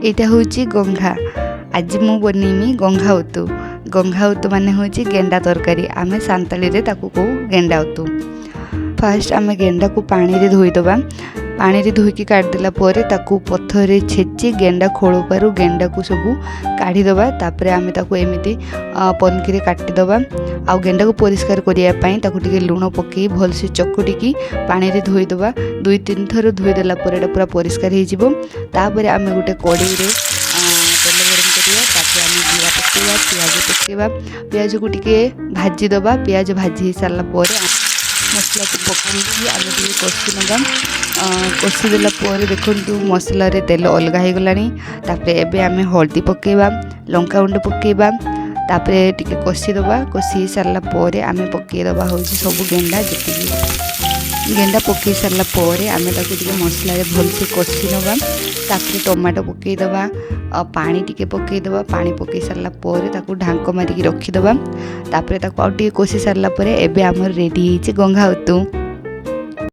ଏଇଟା ହେଉଛି ଗଙ୍ଘା। ଆଜି ମୁଁ ବନେଇମି ଗଙ୍ଘା ଉତୁ। ଗଙ୍ଘା ଉତୁ ମାନେ ହେଉଛି ଗେଣ୍ଡା ତରକାରୀ। ଆମେ ସାନ୍ତାଳୀରେ ତାକୁ କହୁ ଗେଣ୍ଡା ଉତୁ। ଫାଷ୍ଟ ଆମେ ଗେଣ୍ଡାକୁ ପାଣିରେ ଧୋଇଦେବା। ପାଣିରେ ଧୋଇକି କାଢ଼ିଦେଲା ପରେ ତାକୁ ପଥରରେ ଛେଚି ଗେଣ୍ଡା ଖୋଳପାରୁ ଗେଣ୍ଡାକୁ ସବୁ କାଢ଼ିଦେବା। ତାପରେ ଆମେ ତାକୁ ଏମିତି ପନିକିରେ କାଟିଦେବା। ଆଉ ଗେଣ୍ଡାକୁ ପରିଷ୍କାର କରିବା ପାଇଁ ତାକୁ ଟିକେ ଲୁଣ ପକାଇ ଭଲସେ ଚକୁଟିକି ପାଣିରେ ଧୋଇଦେବା। 2-3 ଥର ଧୋଇଦେଲା ପରେ ଏଇଟା ପୁରା ପରିଷ୍କାର ହେଇଯିବ। ତାପରେ ଆମେ ଗୋଟେ କଡ଼େଇରେ ତେଲ ଗରମ କରିବା। ତାପରେ ଆମେ ଜିରା ପକାଇବା, ପିଆଜ ପକାଇବା। ପିଆଜକୁ ଟିକେ ଭାଜିଦେବା। ପିଆଜ ଭାଜି ହେଇସାରିଲା ପରେ ମସଲାକୁ ପକାଇକି ଆମେ ଟିକେ କଷି ନେବା। କଷି ଦେଲା ପରେ ଦେଖନ୍ତୁ ମସଲାରେ ତେଲ ଅଲଗା ହେଇଗଲାଣି। ତାପରେ ଏବେ ଆମେ ହଳଦୀ ପକାଇବା, ଲଙ୍କାଗୁଣ୍ଡ ପକାଇବା। ତାପରେ ଟିକେ କଷିଦେବା। କଷି ହେଇସାରିଲା ପରେ ଆମେ ପକାଇଦେବା ହେଉଛି ସବୁ ଗେଣ୍ଡା ଯେତିକି ଗେଣ୍ଡା ପକାଇ ସାରିଲା ପରେ ଆମେ ତାକୁ ଟିକେ ମସଲାରେ ଭଲସେ କଷି ନେବା। ତାପରେ ଟମାଟୋ ପକାଇଦେବା, ପାଣି ଟିକେ ପକାଇଦେବା। ପାଣି ପକାଇ ସାରିଲା ପରେ ତାକୁ ଢାଙ୍କ ମାରିକି ରଖିଦେବା। ତାପରେ ତାକୁ ଆଉ ଟିକେ କଷି ସାରିଲା ପରେ ଏବେ ଆମର ରେଡ଼ି ହେଇଛି ଗଙ୍ଘା ଉତୁ।